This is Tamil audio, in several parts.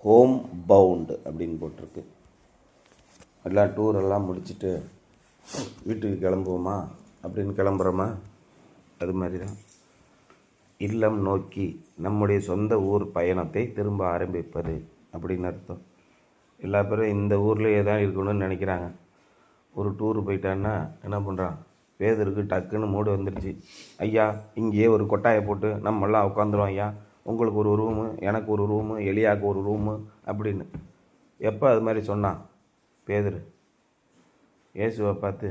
ஹோம் பவுண்டு அப்படின்னு போட்டிருக்கு. எல்லாம் டூரெல்லாம் முடிச்சுட்டு வீட்டுக்கு கிளம்புவோமா அப்படின்னு கிளம்புறோமா, அது மாதிரி தான் இல்லம் நோக்கி நம்முடைய சொந்த ஊர் பயணத்தை திரும்ப ஆரம்பிப்பது அப்படின்னு அர்த்தம். எல்லா பேரும் இந்த ஊர்லேயே தான் இருக்கணும்னு நினைக்கிறாங்க. ஒரு டூரு போயிட்டான்னா என்ன பண்ணுறான், பேதருக்கு டக்குன்னு மூடு வந்துடுச்சு, ஐயா இங்கேயே ஒரு கொட்டாயை போட்டு நம்மெல்லாம் உட்காந்துரும், ஐயா உங்களுக்கு ஒரு ரூமு, எனக்கு ஒரு ரூமு, எலியாவுக்கு ஒரு ரூமு அப்படின்னு. எப்போ அது மாதிரி சொன்னான் பேதரு? இயேசுவை பார்த்து.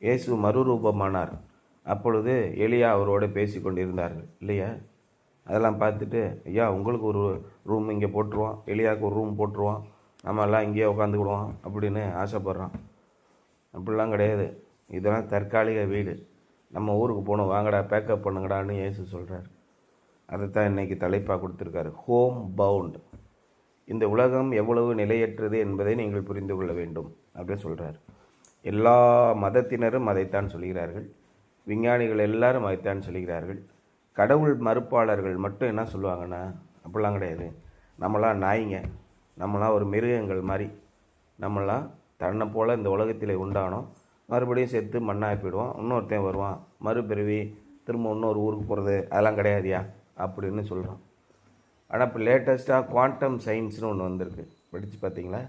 இயேசு மறுரூபமானார். அப்பொழுது எலியா அவரோடு பேசி கொண்டிருந்தார்கள் இல்லையா? அதெல்லாம் பார்த்துட்டு, ஐயா உங்களுக்கு ஒரு ரூம் இங்கே போட்டுருவோம், எலியாவுக்கு ஒரு ரூம் போட்டுருவோம், நம்ம எல்லாம் இங்கேயே உட்காந்துக்கிடுவோம் அப்படின்னு ஆசைப்பட்றான். அப்படிலாம் கிடையாது. இதெல்லாம் தற்காலிக வீடு. நம்ம ஊருக்கு போகணும், வாங்கடா பேக்கப் பண்ணுங்கடான்னு இயேசு சொல்கிறார். அதைத்தான் இன்றைக்கி தலைப்பாக கொடுத்துருக்காரு, ஹோம் பவுண்ட். இந்த உலகம் எவ்வளவு நிலையற்றது என்பதை நீங்கள் புரிந்து கொள்ள வேண்டும் அப்படின்னு சொல்கிறார். எல்லா மதத்தினரும் அதைத்தான் சொல்கிறார்கள். விஞ்ஞானிகள் எல்லாரும் அதைத்தான் சொல்கிறார்கள். கடவுள் மறுப்பாளர்கள் மட்டும் என்ன சொல்லுவாங்கன்னா, அப்படிலாம் கிடையாது, நம்மளாம் நாய்ங்க, நம்மளாம் ஒரு மிருகங்கள் மாதிரி, நம்மளாம் தன்னை போல் இந்த உலகத்தில் உண்டானோம், மறுபடியும் செத்து மண்ணாக போயிடுவோம், இன்னொருத்தையும் வருவான், மறுபிறவி திரும்ப இன்னொரு ஊருக்கு போகிறது, அதெல்லாம் கிடையாதுயா அப்படின்னு சொல்கிறோம். ஆனால் இப்போ லேட்டஸ்ட்டாக குவாண்டம் சயின்ஸ்னு ஒன்று வந்திருக்கு, படித்து பார்த்தீங்களா?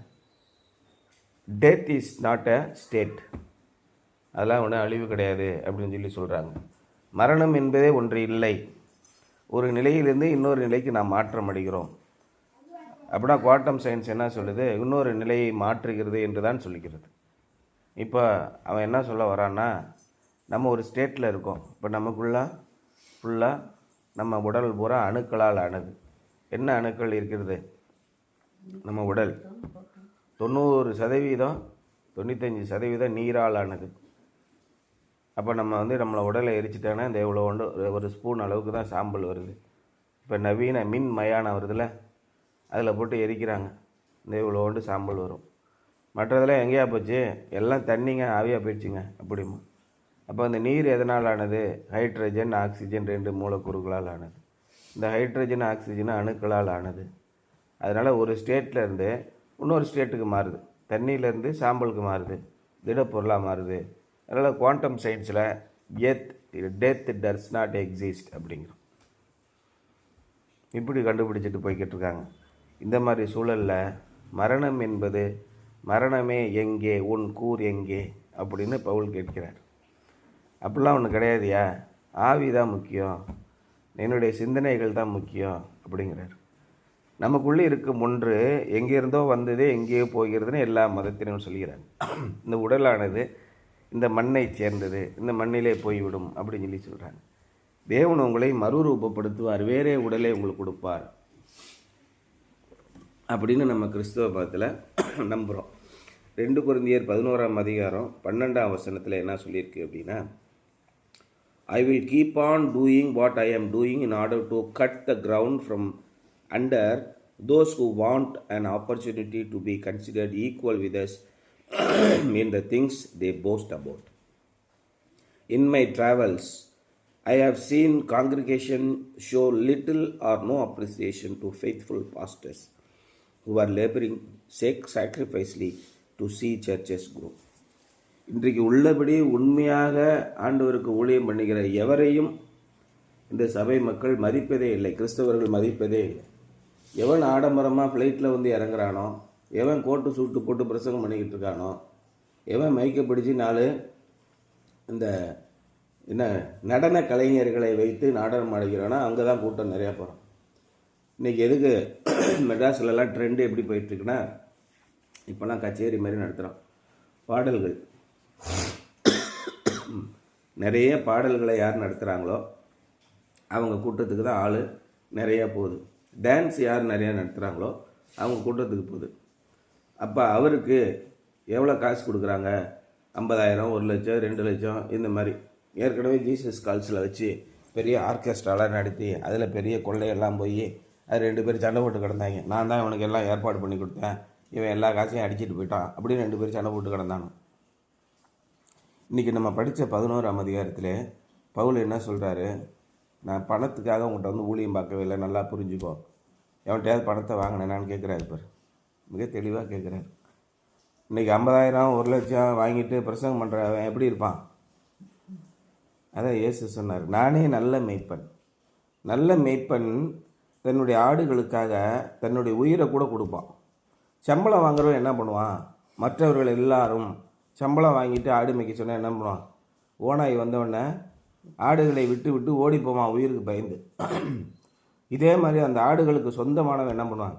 Death is not a state, அதெல்லாம் ஒன்றும் அழிவு கிடையாது அப்படின்னு சொல்லி சொல்கிறாங்க. மரணம் என்பதே ஒன்று இல்லை, ஒரு நிலையிலிருந்து இன்னொரு நிலைக்கு நாம் மாற்றம் அடைகிறோம். அப்படின்னா குவாண்டம் சயின்ஸ் என்ன சொல்லுது? இன்னொரு நிலையை மாற்றுகிறது என்று தான் சொல்லிக்கிறது. இப்போ அவன் என்ன சொல்ல வரான்னா, நம்ம ஒரு ஸ்டேட்டில் இருக்கோம். இப்போ நமக்குள்ளே ஃபுல்லாக நம்ம உடல் பூரா அணுக்களால் ஆனது. என்ன அணுக்கள் இருக்கிறது? நம்ம உடல் 90%, 95% நீரால் ஆனது. அப்போ நம்ம நம்மளை உடலை எரிச்சிட்டோன்னா இந்த இவ்வளோ ஒரு ஸ்பூன் அளவுக்கு தான் சாம்பல் வருது. இப்போ நவீன மின் மயானம் வருதுல்ல, அதில் போட்டு எரிக்கிறாங்க, இந்த இவ்வளோ சாம்பல் வரும். மற்றதெல்லாம் எங்கேயா போச்சு? எல்லாம் தண்ணிங்க, ஆவியாக போயிடுச்சுங்க அப்படிமா. அப்போ அந்த நீர் எதனால் ஆனது? ஹைட்ரஜன் ஆக்சிஜன் 2 மூலக்கூறுகளால் ஆனது. இந்த ஹைட்ரஜன் ஆக்சிஜன் அணுக்களால் ஆனது. அதனால் ஒரு ஸ்டேட்டில் இருந்து இன்னொரு ஸ்டேட்டுக்கு மாறுது, தண்ணியிலேருந்து சாம்பலுக்கு மாறுது, திடப்பொருளாக மாறுது. அதனால் குவாண்டம் சயின்ஸில் டெத் டஸ் நாட் எக்ஸிஸ்ட் அப்படிங்கிறோம். இப்படி கண்டுபிடிச்சிட்டு போய்கிட்டு இருக்காங்க. இந்த மாதிரி சூழலில் மரணம் என்பது, மரணமே எங்கே, உன் கூர் எங்கே அப்படின்னு பவுல் கேட்கிறார். அப்படிலாம் ஒன்று கிடையாதுயா, ஆவி தான் முக்கியம், என்னுடைய சிந்தனைகள் தான் முக்கியம் அப்படிங்கிறார். நமக்குள்ளே இருக்கும் ஒன்று எங்கேருந்தோ வந்ததே எங்கேயோ போகிறதுன்னு எல்லா மதத்தினரும் சொல்கிறாங்க. இந்த உடலானது இந்த மண்ணை சேர்ந்தது, இந்த மண்ணிலே போய்விடும் அப்படின்னு சொல்லி சொல்கிறாங்க. தேவன் உங்களை மறுரூபப்படுத்துவார், வேறே உடலை உங்களுக்கு கொடுப்பார் அப்படின்னு நம்ம கிறிஸ்தவ மதத்தில் நம்புகிறோம். 2 கொரிந்தியர் 11:12 என்ன சொல்லியிருக்கு அப்படின்னா, I will keep on doing what I ஆம் doing in order to cut the ground from under those who want an opportunity to be considered equal with us in the things they boast about. In my travels, I have seen congregation show little or no appreciation to faithful pastors who are laboring sacrificially to see churches grow. இன்றைக்கு உள்ளபடி உண்மையாக ஆண்டவருக்கு ஊழியம் பண்ணுகிற எவரையும் இந்த சபை மக்கள் மதிப்பதே இல்லை, கிறிஸ்தவர்கள் மதிப்பதே இல்லை. எவன் ஆடம்பரமாக ஃப்ளைட்டில் இறங்குறானோ, எவன் கோட்டு சூட்டு போட்டு பிரசங்கம் பண்ணிக்கிட்டு இருக்கானோ, எவன் மைக்கப்பிடிச்சு 4 இந்த நடன கலைஞர்களை வைத்து நாடகம் ஆடுகிறானோ அங்கே தான் கூட்டம் நிறையா போகிறோம். இன்றைக்கி எதுக்கு மெட்ராஸ்லலாம் ட்ரெண்டு எப்படி போயிட்டுருக்குன்னா, இப்போலாம் கச்சேரி மாதிரி நடத்துகிறோம், பாடல்கள் நிறைய பாடல்களை யார் நடத்துகிறாங்களோ அவங்க கூட்டத்துக்கு தான் ஆள் நிறையா போகுது. டான்ஸ் யார் நிறையா நடத்துகிறாங்களோ அவங்க கூட்டத்துக்கு போகுது. அப்போ அவருக்கு எவ்வளோ காசு கொடுக்குறாங்க? 50,000, 1 லட்சம், 2 லட்சம் இந்த மாதிரி. ஏற்கனவே ஜீசஸ் கால்ஸில் வச்சு பெரிய ஆர்கெஸ்ட்ராலாம் நடத்தி அதில் பெரிய கொள்ளையெல்லாம் போய் அது 2 பேர் சண்டை போட்டு கிடந்தாங்க. நான் தான் இவனுக்கு எல்லாம் ஏற்பாடு பண்ணி கொடுத்தேன், இவன் எல்லா காசையும் அடிச்சிட்டு போயிட்டான் அப்படின்னு 2 பேர் சண்டை போட்டு கிடந்தானோ. இன்றைக்கி நம்ம படித்த 11ஆம் அதிகாரத்தில் பவுல் என்ன சொல்கிறாரு? நான் பணத்துக்காக உங்கள்கிட்ட ஊழியம் பார்க்கவே இல்லை, நல்லா புரிஞ்சுக்கோ. எவன்கிட்டயாவது பணத்தை வாங்கினேனான்னு கேட்குறாரு பாரு, மிக தெளிவாக கேட்குறாரு. இன்றைக்கி 50,000 1,00,000 வாங்கிட்டு பிரசங்கம் பண்ணுறவன் எப்படி இருப்பான்? அதான் இயேசு சொன்னார், நானே நல்ல மேய்ப்பன். நல்ல மேய்ப்பன் தன்னுடைய ஆடுகளுக்காக தன்னுடைய உயிரை கூட கொடுப்பான். சம்பளம் வாங்குறவன் என்ன பண்ணுவான்? மற்றவர்கள் எல்லாரும் சம்பளம் வாங்கிட்டு ஆடு மேய்க்க சொன்னால் என்ன பண்ணுவான்? ஓனாய் வந்தவொடனே ஆடுகளை விட்டு விட்டு ஓடி போவான் உயிருக்கு பயந்து. இதே மாதிரி அந்த ஆடுகளுக்கு சொந்தமானவன் என்ன பண்ணுவான்?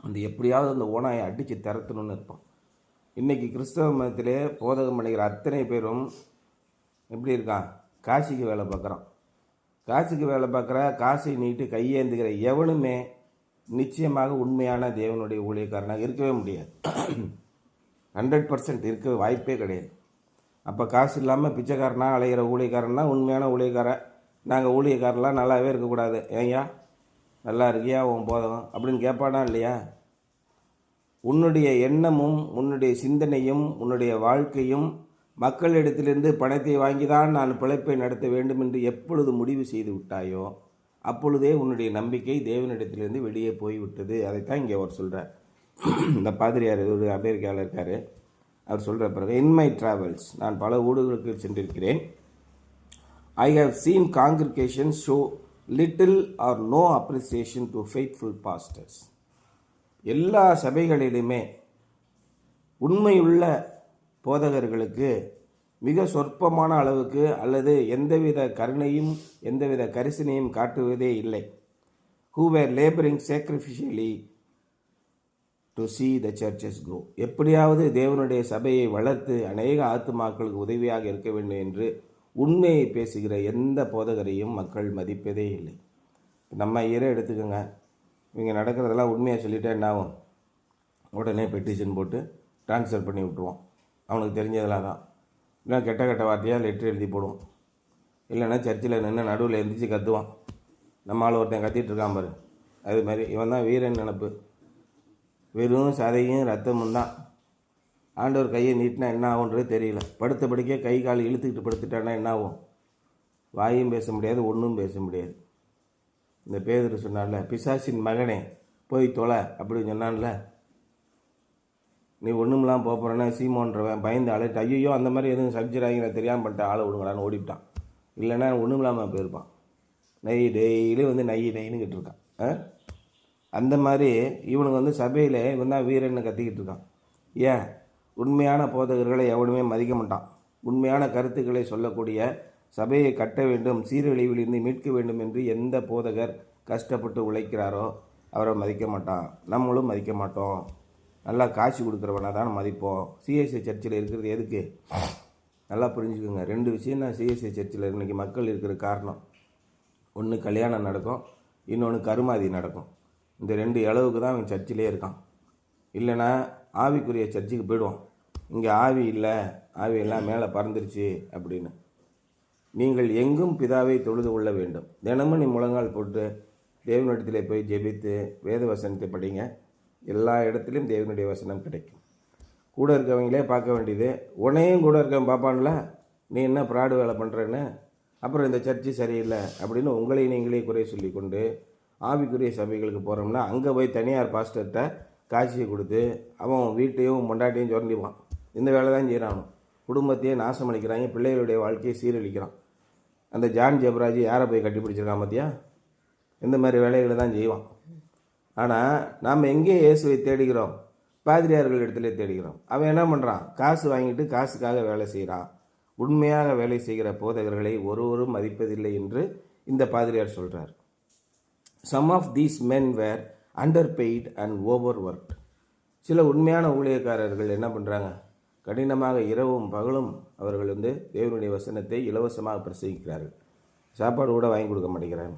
அந்த எப்படியாவது அந்த ஓனாயை அடித்து திறத்தணும்னு இருப்பான். இன்றைக்கி கிறிஸ்தவ மதத்திலே போதகம் பண்ணிக்கிற அத்தனை பேரும் எப்படி இருக்கான்? காசிக்கு வேலை பார்க்குறான். காசுக்கு வேலை பார்க்குற, காசை நீட்டு கையேந்துகிற எவனுமே நிச்சயமாக உண்மையான தேவனுடைய ஊழியக்காரனாக இருக்கவே முடியாது. 100% இருக்க வாய்ப்பே கிடையாது. அப்போ காசு இல்லாமல் பிச்சைக்காரனாக அலைகிற ஊழியக்காரன்னா உண்மையான ஊழியக்காரன். நாங்கள் ஊழியக்காரெலாம் நல்லாவே இருக்கக்கூடாது, ஏய்யா நல்லா இருக்கியா உன் போதகம் அப்படின்னு கேட்பானா இல்லையா? உன்னுடைய எண்ணமும் உன்னுடைய சிந்தனையும் உன்னுடைய வாழ்க்கையும் மக்களிடத்திலிருந்து பணத்தை வாங்கி தான் நான் பிழைப்பை நடத்த வேண்டும் என்று எப்பொழுது முடிவு செய்து விட்டாயோ அப்பொழுதே உன்னுடைய நம்பிக்கை தேவனிடத்திலிருந்து வெளியே போய்விட்டது. அதைத்தான் இங்கே அவர் சொல்கிறார். இந்த பாதிரியார் ஒரு அமெரிக்காவில் இருக்கார். அவர் சொல்கிற பிறகு, இன் மை ட்ராவல்ஸ், நான் பல ஊர்களுக்கு சென்றிருக்கிறேன். I have seen congregation show little or no appreciation to faithful pastors. எல்லா சபைகளிலுமே உண்மையுள்ள போதகர்களுக்கு மிக சொற்பமான அளவுக்கு அல்லது எந்தவித கருணையும் எந்தவித கரிசனையும் காட்டுவதே இல்லை. Who where labouring sacrificially to see the churches grow. எப்படியாவது தேவனுடைய சபையை வளர்த்து அநேக ஆத்துமாக்களுக்கு உதவியாக இருக்க வேண்டும் என்று உண்மையை பேசுகிற எந்த போதகரையும் மக்கள் மதிப்பதே இல்லை. நம்ம ஐயரே எடுத்துக்கோங்க, இவங்க நடக்கிறதெல்லாம் உண்மையாக சொல்லிட்டா என்ன ஆகும்? உடனே பெட்டிஷன் போட்டு ட்ரான்ஸ்ஃபர் பண்ணி விட்ருவோம். அவனுக்கு தெரிஞ்சதெல்லாம் தான். இல்லைன்னா கெட்ட கெட்ட வார்த்தையாக லெட்ரு எழுதி போடுவோம். இல்லைன்னா சர்ச்சில் நின்று நடுவில் எழுந்திரிச்சு கத்துவான். நம்ம ஆள் ஒருத்தன் கத்திட்டு இருக்கான் பாரு, அது மாதிரி இவன் தான் வீரன் நினப்பு. வெறும் சதையும் ரத்தமும் தான். ஆண்டவர் கையை நீட்டினா என்ன ஆகுன்றது தெரியல. படுத்த படிக்க கை கால் இழுத்துக்கிட்டு படுத்துட்டானா என்ன ஆகும்? வாயும் பேச முடியாது, ஒன்றும் பேச முடியாது. இந்த பேதுரு சொன்னான்ல, பிசாசின் மகனே போய் தொலை அப்படின்னு சொன்னான்ல, நீ ஒன்றுமெல்லாம் போகிறேன்னா சீமோன்றவன் பயந்து அழைட்டு, ஐயோ அந்த மாதிரி எதுவும் சப்ஜெக்ட் ஆகி நான் தெரியாமல் பண்ணிட்டேன், ஆளை விடுங்களான்னு ஓடிவிட்டான். இல்லைன்னா ஒன்றும் இல்லாமல் போயிருப்பான். டெய்லி வந்து நைன்னு இருக்கான். அந்த மாதிரி இவனுக்கு சபையில் இவன் தான் வீரன்னு கத்திக்கிட்டு இருக்கான். ஏன்? உண்மையான போதகர்களை எவனுமே மதிக்க மாட்டான். உண்மையான கருத்துக்களை சொல்லக்கூடிய, சபையை கட்ட வேண்டும், சீரழிவிலிருந்து மீட்க வேண்டும் என்று எந்த போதகர் கஷ்டப்பட்டு உழைக்கிறாரோ அவரை மதிக்க மாட்டான். நம்மளும் மதிக்க மாட்டோம். நல்லா காசு கொடுக்குறவனா தான் மதிப்போம். சிஎஸ்ஐ சர்ச்சில் இருக்கிறது எதுக்கு? நல்லா புரிஞ்சுக்கோங்க. 2 விஷயம் தான் சிஎஸ்ஐ சர்ச்சில் இன்றைக்கி மக்கள் இருக்கிற காரணம். ஒன்று கல்யாணம் நடக்கும், இன்னொன்று கருமாதி நடக்கும். இந்த 2 அளவுக்கு தான் அவன் சர்ச்சிலே இருக்கான். இல்லைன்னா ஆவிக்குரிய சர்ச்சுக்கு போயிடுவான். இங்கே ஆவி இல்லை, ஆவி எல்லாம் மேலே பறந்துருச்சு அப்படின்னு. நீங்கள் எங்கும் பிதாவை தொழுது கொள்ள வேண்டும். தினமும் நீ முழங்கால் போட்டு தேவனிடத்தில் போய் ஜெபித்து வேத வசனத்தை படிங்க. எல்லா இடத்துலையும் தேவனுடைய வசனம் கிடைக்கும். கூட இருக்கவங்களே பார்க்க வேண்டியது, உன்னையும் கூட இருக்கவன் பார்ப்பான்ல, நீ என்ன ப்ராடு வேலை பண்ணுறேன்னு, அப்புறம் இந்த சர்ச்சு சரியில்லை அப்படின்னு உங்களை நீங்களே குறை சொல்லி கொண்டு ஆவிக்குரிய சபைகளுக்கு போகிறோம்னா அங்கே போய் தனியார் பாஸ்டர்கிட்ட காட்சியை கொடுத்து அவன் வீட்டையும் பொண்டாட்டியும் சுரண்டிப்பான். இந்த வேலை தான் செய்கிறான். குடும்பத்தையே நாசம் அளிக்கிறாங்க, பிள்ளைகளுடைய வாழ்க்கையை சீரழிக்கிறான். அந்த ஜான் ஜெபராஜ் யாரை போய் கட்டி பிடிச்சிருக்கான் பார்த்தியா? இந்த மாதிரி வேலைகளை தான் செய்வான். ஆனால் நாம் எங்கே இயேசுவை தேடுகிறோம்? பாதிரியார்கள் இடத்துல தேடுகிறோம். அவன் என்ன பண்ணுறான்? காசு வாங்கிட்டு காசுக்காக வேலை செய்கிறான். உண்மையாக வேலை செய்கிற போதகர்களை ஒருவரும் மதிப்பதில்லை என்று இந்த பாதிரியார் சொல்கிறார். Some of these men were underpaid and over work. சில உண்மையான ஊழியக்காரர்கள் என்ன பண்ணுறாங்க? கடினமாக இரவும் பகலும் அவர்கள் தேவனுடைய வசனத்தை இலவசமாக பிரசங்கிக்கிறார்கள். சாப்பாடு கூட வாங்கி கொடுக்க மாட்டேங்கிறாங்க,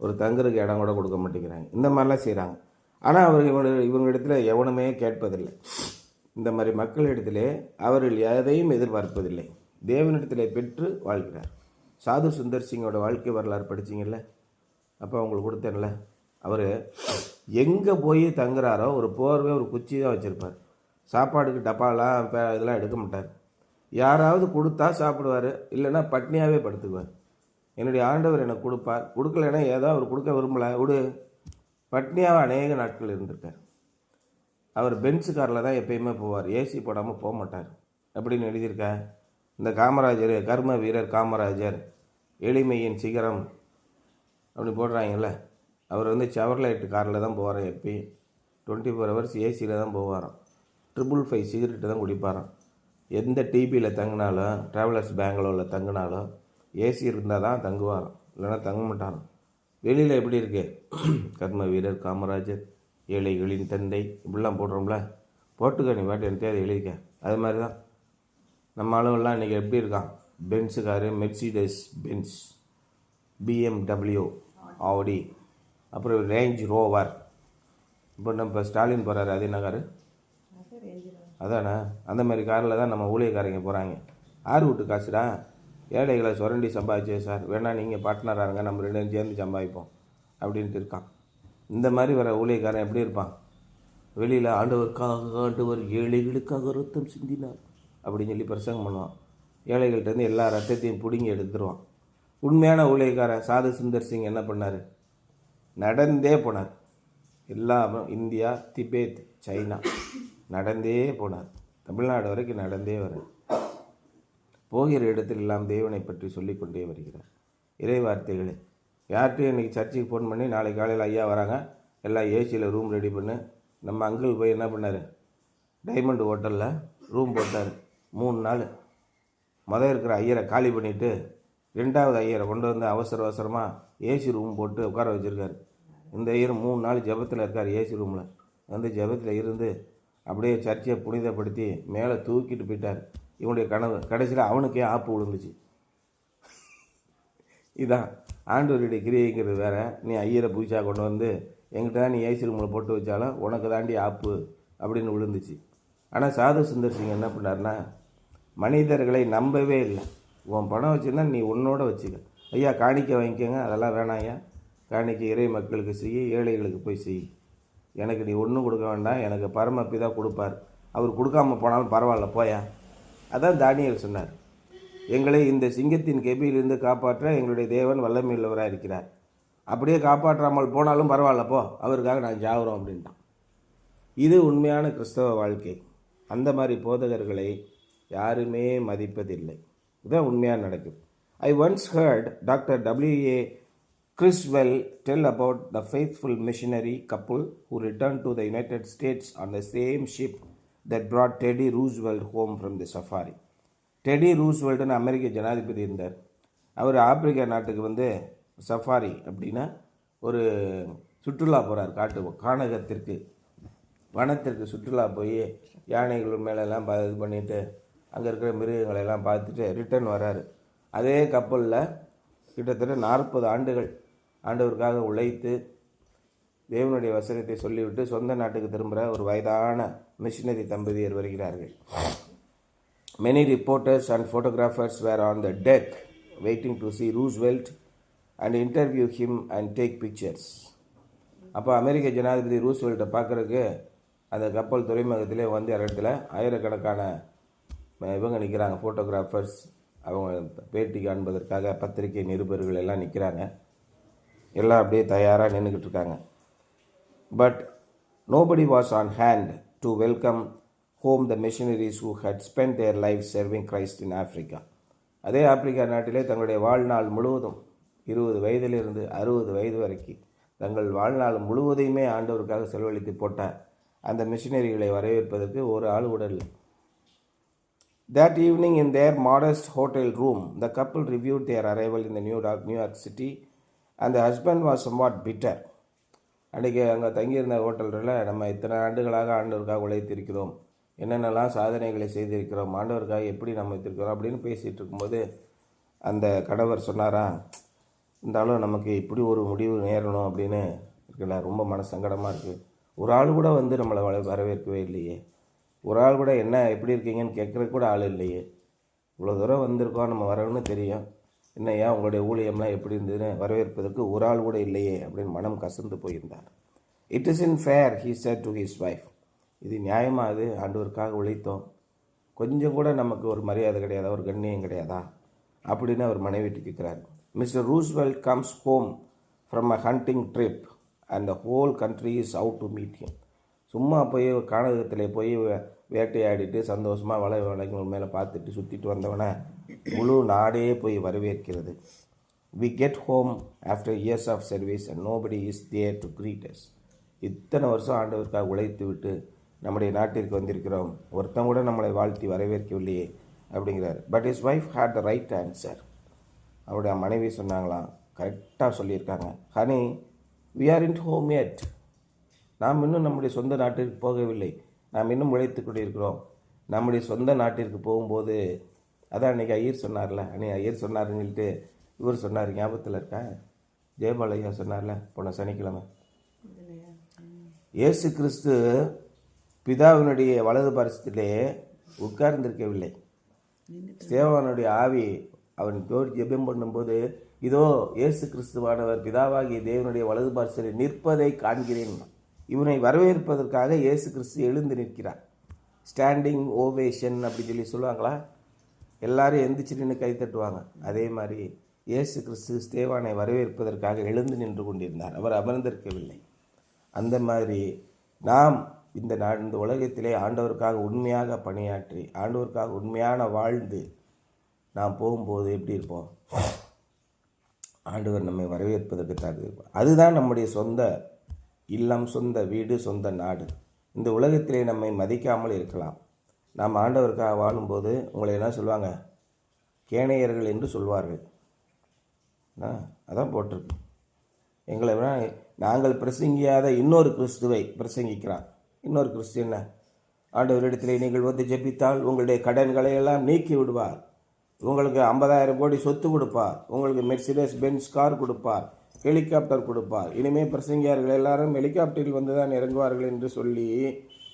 ஒரு தங்குறதுக்கு இடம் கூட கொடுக்க மாட்டேங்கிறாங்க. இந்த மாதிரிலாம் செய்கிறாங்க. ஆனால் இவங்களிடத்தில் எவனுமே கேட்பதில்லை. இந்த மாதிரி மக்களிடத்திலே அவர்கள் எதையும் எதிர்பார்ப்பதில்லை. தேவனிடத்திலே பெற்று வாழ்கிறார். சாது சுந்தர் சிங்கோட வாழ்க்கை வரலாறு படிச்சிங்கல்ல, அப்போ அவங்களுக்கு கொடுத்தேன்ல, அவர் எங்கே போய் தங்குறாரோ ஒரு போர்வை ஒரு குச்சி தான் வச்சுருப்பார். சாப்பாடுக்கு டப்பாலாம் இதெல்லாம் எடுக்க மாட்டார். யாராவது கொடுத்தா சாப்பிடுவார், இல்லைன்னா பட்னியாகவே படுத்துக்குவார். என்னுடைய ஆண்டவர் எனக்கு கொடுப்பார், கொடுக்கலைன்னா ஏதோ அவர் கொடுக்க விரும்பலை விடு பட்னியாக அநேக நாட்கள் இருந்திருக்கார். அவர் பென்ஸு காரில் தான் எப்பயுமே போவார், ஏசி போடாமல் போக மாட்டார் அப்படின்னு எழுதியிருக்க. இந்த காமராஜர், கர்ம வீரர் காமராஜர், எளிமையின் சிகரம் அப்படி போடுறாங்கல்ல, அவர் வந்து செவர்லைட் காரில் தான் போவார். எப்பயும் 24 ஹவர்ஸ் ஏசியில் தான் போவாராம். 555 சிகரெட்டு தான் குடிப்பாராம். எந்த டிபியில் தங்கினாலும், ட்ராவலர்ஸ் பெங்களூரில் தங்கினாலும் ஏசி இருந்தால் தான் தங்குவாராம், இல்லைன்னா தங்க மாட்டாராம். வெளியில் எப்படி இருக்கு, கர்ம வீரர் காமராஜர், ஏழைகளின் தந்தை இப்படிலாம் போடுறோம்ல, போட்டுக்க நீ பாட்டு எனக்கு அதை எழுதிக்க. அது மாதிரி தான் நம்ம அளவுலாம் இன்றைக்கி எப்படி இருக்கான், Benz car, Mercedes Benz, BMW, Audi, அப்புறம் ரேஞ்ச் ரோவர். இப்போ நம்ம ஸ்டாலின் போகிறாரு, அது என்ன காரு, அதானே, அந்த மாதிரி காரில் தான் நம்ம ஊழியக்காரங்க போகிறாங்க. ஆறு வீட்டு காசுடா, ஏழைகளை சுரண்டி சம்பாதிச்சே சார், வேணால் நீங்கள் பார்ட்னராக இருங்க, நம்ம 2 பேரும் சேர்ந்து சம்பாதிப்போம் அப்படின்ட்டு இருக்கான். இந்த மாதிரி வர ஊழியக்காரன் எப்படி இருப்பான், வெளியில் ஆண்டவர் ஏழைகளுக்காக ரத்தம் சிந்தினார் அப்படின்னு சொல்லி பிரசங்கம் பண்ணுவான். ஏழைகள்கிட்டருந்து எல்லா ரத்தத்தையும் பிடுங்கி எடுத்துருவான். உண்மையான ஊழியக்காரன் சாது சுந்தர் சிங் என்ன பண்ணார், நடந்தே போனார். எல்லாம் இந்தியா, திபேத், சைனா நடந்தே போனார். தமிழ்நாடு வரைக்கும் நடந்தே வர, போகிற இடத்தில் எல்லாம் தேவனை பற்றி சொல்லிக்கொண்டே வருகிறார். இறை வார்த்தைகளே, யார்கிட்டையும் இன்றைக்கி சர்ச்சுக்கு ஃபோன் பண்ணி நாளைக்கு காலையில் ஐயா வராங்க, எல்லாம் ஏசியில் ரூம் ரெடி பண்ணு. நம்ம அங்கிள் போய் என்ன பண்ணார், டைமண்ட் ஹோட்டலில் ரூம் போட்டார். 3 நாள் இருக்கிற ஐயரை காலி பண்ணிவிட்டு 2வது ஐயரை கொண்டு வந்து அவசரமாக ஏசி ரூம் போட்டு உட்கார வச்சுருக்காரு. இந்த ஐயர் 3 நாள் ஜபத்தில் இருக்கார். ஏசி ரூமில் வந்து ஜபத்தில் இருந்து அப்படியே சர்ச்சையை புனிதப்படுத்தி மேலே தூக்கிட்டு போயிட்டார். இவனுடைய கனவு கடைசியில் அவனுக்கே ஆப்பு விழுந்துச்சு. இதான் ஆண்டவருடைய கிரியைங்கிறது வேற. நீ ஐயரை புதுசாக கொண்டு வந்து எங்கிட்ட தான் நீ ஏசி ரூமில் போட்டு வச்சாலும் உனக்கு தாண்டி ஆப்பு அப்படின்னு விழுந்துச்சு. ஆனால் சாது சுந்தர் சிங் என்ன பண்ணார்னா, மனிதர்களை நம்பவே இல்லை. உன் பணம் வச்சுருந்தா நீ உன்னோட வச்சுக்க, ஐயா காணிக்கை வாங்கிக்கோங்க, அதெல்லாம் வேணாம் ஐயா, காணிக்கை இறை மக்களுக்கு செய்ய, ஏழைகளுக்கு போய் செய், எனக்கு நீ ஒன்றும் கொடுக்க வேண்டாம், எனக்கு பரமப்பிதா கொடுப்பார், அவர் கொடுக்காம போனாலும் பரவாயில்ல போயா. அதான் தானியேல் சொன்னார், எங்களை இந்த சிங்கத்தின் கெபியிலிருந்து காப்பாற்ற எங்களுடைய தேவன் வல்லமையுள்ளவராக இருக்கிறார், அப்படியே காப்பாற்றாமல் போனாலும் பரவாயில்ல போ, அவருக்காக நான் ஜாவுறோம் அப்படின்ட்டான். இது உண்மையான கிறிஸ்தவ வாழ்க்கை. அந்த மாதிரி போதகர்களை யாருமே மதிப்பதில்லை. இதுதான் உண்மையாக நடக்குது. I once heard doctor W.A. Criswell tell about the faithful missionary couple who returned to the United States on the same ship that brought Teddy Roosevelt home from the safari. Teddy ரூஸ்வெல்ட்னு அமெரிக்க ஜனாதிபதி இருந்தார். அவர் ஆப்பிரிக்கா நாட்டுக்கு வந்து சஃபாரி அப்படின்னா ஒரு சுற்றுலா போகிறார், கானகத்திற்கு, வனத்திற்கு சுற்றுலா போய் யானைகள் மேலெல்லாம் இது பண்ணிவிட்டு அங்கே இருக்கிற மிருகங்களெல்லாம் பார்த்துட்டு ரிட்டர்ன் வர்றாரு. அதே கப்பலில் கிட்டத்தட்ட 40 ஆண்டுகள் ஆண்டவருக்காக உழைத்து தேவனுடைய வசனத்தை சொல்லிவிட்டு சொந்த நாட்டுக்கு திரும்புகிற ஒரு வயதான மிஷினரி தம்பதியர் வருகிறார்கள். Many reporters and photographers were on the deck waiting to see Roosevelt and interview him and take pictures. அப்போ அமெரிக்க ஜனாதிபதி ரூஸ்வெல்ட்டை பார்க்குறதுக்கு அந்த கப்பல் துறைமுகத்திலே வந்து இடத்துல ஆயிரக்கணக்கான இவங்க நிற்கிறாங்க, ஃபோட்டோகிராஃபர்ஸ். அவங்க பேட்டி காண்பதற்காக பத்திரிகை நிருபர்கள் எல்லாம் நிற்கிறாங்க. எல்லாம் அப்படியே தயாராக நின்றுக்கிட்டு இருக்காங்க. But nobody was on hand to welcome home the missionaries who had spent their lives serving Christ in Africa. அதே ஆப்பிரிக்கா நாட்டிலே தங்களுடைய வாழ்நாள் முழுவதும் 20 வயதிலிருந்து 60 வயது வரைக்கும் தங்கள் வாழ்நாள் முழுவதையுமே ஆண்டவருக்காக செலவழித்து போட்ட அந்த மிஷினரிகளை வரவேற்பதற்கு ஒரு ஆள் கூட இல்லை. That evening in their modest hotel room, the couple reviewed their arrival in the New York City and the husband was somewhat bitter. அன்றைக்கி அங்கே தங்கியிருந்த ஹோட்டலில் நம்ம இத்தனை ஆண்டுகளாக ஆண்டவருக்காக உழைத்திருக்கிறோம், என்னென்னலாம் சாதனைகளை செய்திருக்கிறோம், ஆண்டவருக்காக எப்படி நம்ம வைத்திருக்கிறோம் அப்படின்னு பேசிகிட்டு இருக்கும்போது அந்த கணவர் சொன்னாரா, இருந்தாலும் நமக்கு இப்படி ஒரு முடிவு நேரணும் அப்படின்னு இருக்குல்ல, ரொம்ப மனசங்கடமாக இருக்குது. ஒரு ஆள் கூட வந்து நம்மளை வரவேற்கவே இல்லையே, ஒரு ஆள் கூட என்ன எப்படி இருக்கீங்கன்னு கேட்குறதுக்கு கூட ஆள் இல்லையே, இவ்வளோ தூரம் வந்திருக்கோம், நம்ம வரணும்னு தெரியும், என்னையா உங்களுடைய ஊழியம்லாம் எப்படி இருந்ததுன்னு வரவேற்பதற்கு ஒரு ஆள் கூட இல்லையே அப்படின்னு மனம் கசந்து போயிருந்தார். It is unfair, he said to his wife. இது நியாயமாக, அது ஆண்டவருக்காக உழைத்தோம், கொஞ்சம் கூட நமக்கு ஒரு மரியாதை கிடையாதா, ஒரு கண்ணியம் கிடையாதா அப்படின்னு அவர் மனைவிட்டு கேட்குறாரு. Mister Roosevelt comes home from a hunting trip and the whole country is out to meet him. சும்மா போய் கானகத்தில் போய் வேட்டையாடிட்டு சந்தோஷமாக வளைங்கள் மேலே பார்த்துட்டு சுற்றிட்டு வந்தவனை முழு நாடே போய் வரவேற்கிறது. We get home after years of service and nobody is there to greet us. இத்தனை வருஷம் ஆண்டவருக்காக உழைத்து விட்டு நம்முடைய நாட்டிற்கு வந்திருக்கிறோம், ஒருத்தன் கூட நம்மளை வாழ்த்தி வரவேற்கவில்லையே அப்படிங்கிறார். But his wife had the right answer. அவருடைய மனைவி சொன்னாங்களாம், கரெக்டாக சொல்லியிருக்காங்க, honey we aren't home yet. நாம் இன்னும் நம்முடைய சொந்த நாட்டிற்கு போகவில்லை, நாம் இன்னும் உழைத்து கொண்டிருக்கிறோம். நம்முடைய சொந்த நாட்டிற்கு போகும்போது அதான் அன்றைக்கி ஐயர் சொன்னார்ல, ஐயர் சொன்னார்னு சொல்லிட்டு இவர் சொன்னார், ஞாபகத்தில் இருக்கா? ஜெயபால் ஐயா சொன்னார்ல போன சனிக்கிழமை, இயேசு கிறிஸ்து பிதாவினுடைய வலது பரிசத்திலே உட்கார்ந்திருக்கவில்லை. ஸ்தேவானுடைய ஆவி அவன் ஜெபம் பண்ணும்போது, இதோ இயேசு கிறிஸ்துவானவர் பிதாவாகிய தேவனுடைய வலது பரிசத்தில் நிற்பதை காண்கிறேன். இவனை வரவேற்பதற்காக இயேசு கிறிஸ்து எழுந்து நிற்கிறார். ஸ்டாண்டிங் ஓவேஷன் அப்படி சொல்லி சொல்லுவாங்களா, எல்லாரும் எந்திரிச்சு நின்று கை தட்டுவாங்க. அதே மாதிரி இயேசு கிறிஸ்து ஸ்தேவானை வரவேற்பதற்காக எழுந்து நின்று கொண்டிருந்தார், அவர் அமர்ந்திருக்கவில்லை. அந்த மாதிரி நாம் இந்த உலகத்திலே ஆண்டவருக்காக உண்மையாக பணியாற்றி ஆண்டவருக்காக உண்மையான வாழ்ந்து நாம் போகும்போது எப்படி இருப்போம்? ஆண்டவர் நம்மை வரவேற்பதற்கு தகுதி. அதுதான் நம்முடைய சொந்த இல்லம், சொந்த வீடு, சொந்த நாடு. இந்த உலகத்திலே நம்மை மதிக்காமல் இருக்கலாம். நாம் ஆண்டவருக்காக வாழும்போது உங்களை என்ன சொல்லுவாங்க? கேணையர்கள் என்று சொல்வார்கள். அதான் போட்டிருக்கு. எங்களை நாங்கள் பிரசங்கியாத இன்னொரு கிறிஸ்துவை பிரசங்கிக்கிறான். இன்னொரு கிறிஸ்து ஆண்டவரிடத்திலே நீங்கள் வந்து ஜெபித்தால் உங்களுடைய கடன்களை எல்லாம் நீக்கி விடுவார், உங்களுக்கு 50,000 கோடி சொத்து கொடுப்பார், உங்களுக்கு மெர்சிடஸ் பென்ஸ் கார் கொடுப்பார், ஹெலிகாப்டர் கொடுப்பார். இனிமேல் பிரசங்கியார்கள் எல்லாரும் ஹெலிகாப்டரில் வந்து தான் இறங்குவார்கள் என்று சொல்லி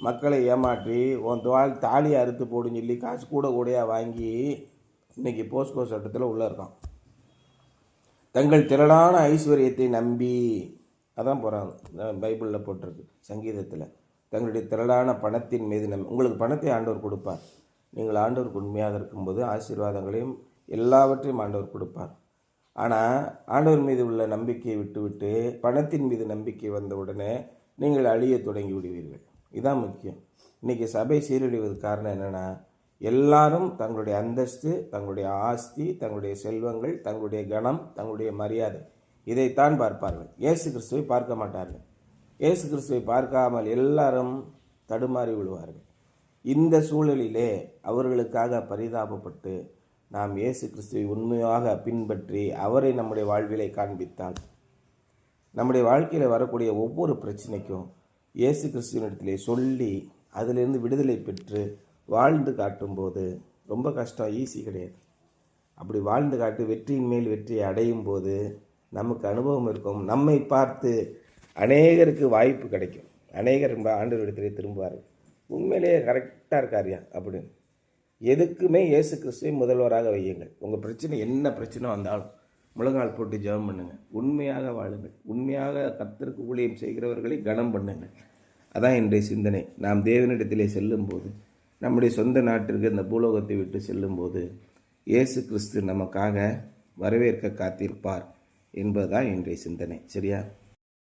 மக்களை ஏமாற்றி உன் தாலியை அறுத்து போடுன்னு சொல்லி காசு கூடையாக வாங்கி இன்றைக்கி போஸ்கோ சட்டத்தில் உள்ளே இருக்கான். தங்கள் திரளான ஐஸ்வர்யத்தை நம்பி அதான் போகிறாங்க. பைபிளில் போட்டிருக்கு, சங்கீதத்தில் தங்களுடைய திரளான பணத்தின் மீது உங்களுக்கு பணத்தை ஆண்டவர் கொடுப்பார். நீங்கள் ஆண்டவருக்கு உண்மையாக இருக்கும்போது ஆசீர்வாதங்களையும் எல்லாவற்றையும் ஆண்டவர் கொடுப்பார். ஆனால் ஆண்டவர் மீது உள்ள நம்பிக்கையை விட்டுவிட்டு பணத்தின் மீது நம்பிக்கை வந்தவுடனே நீங்கள் அழிய தொடங்கி விடுவீர்கள். இதுதான் முக்கியம். இன்றைக்கி சபை சீரழிவதற்கு காரணம் என்னென்னா, எல்லாரும் தங்களுடைய அந்தஸ்து, தங்களுடைய ஆஸ்தி, தங்களுடைய செல்வங்கள், தங்களுடைய கணம், தங்களுடைய மரியாதை இதைத்தான் பார்ப்பார்கள். இயேசு கிறிஸ்துவை பார்க்க மாட்டார்கள். இயேசு கிறிஸ்துவை பார்க்காமல் எல்லாரும் தடுமாறி விடுவார்கள். இந்த சூழலிலே அவர்களுக்காக பரிதாபப்பட்டு நாம் இயேசு கிறிஸ்துவை உண்மையாக பின்பற்றி அவரை நம்முடைய வாழ்விலை காண்பித்தால் நம்முடைய வாழ்க்கையில் வரக்கூடிய ஒவ்வொரு பிரச்சனைக்கும் இயேசு கிறிஸ்துவினிடத்திலே சொல்லி அதிலிருந்து விடுதலை பெற்று வாழ்ந்து காட்டும்போது ரொம்ப கஷ்டம், ஈஸி கிடையாது. அப்படி வாழ்ந்து காட்டு வெற்றியின் மேல் வெற்றியை அடையும் போது நமக்கு அனுபவம் இருக்கும். நம்மை பார்த்து அநேகருக்கு வாய்ப்பு கிடைக்கும். அநேகர் ஆண்டவரிடத்திலே திரும்புவார்கள், உண்மையிலேயே கரெக்டாக இருக்காரியா அப்படின்னு. எதுக்குமே இயேசு கிறிஸ்துவை முதல்வராக வையுங்கள். உங்கள் பிரச்சனை என்ன பிரச்சனை வந்தாலும் முழங்கால் போட்டு ஜெபம் பண்ணுங்கள், உண்மையாக வாழுங்கள், உண்மையாக கர்த்தருக்கு ஊழியம் செய்கிறவர்களை கனம் பண்ணுங்கள். அதான் இன்றைய சிந்தனை. நாம் தேவனிடத்திலே செல்லும்போது, நம்முடைய சொந்த நாட்டிற்கு இந்த பூலோகத்தை விட்டு செல்லும்போது இயேசு கிறிஸ்து நமக்காக வரவேற்க காத்திருப்பார் என்பதுதான் இன்றைய சிந்தனை. சரியா?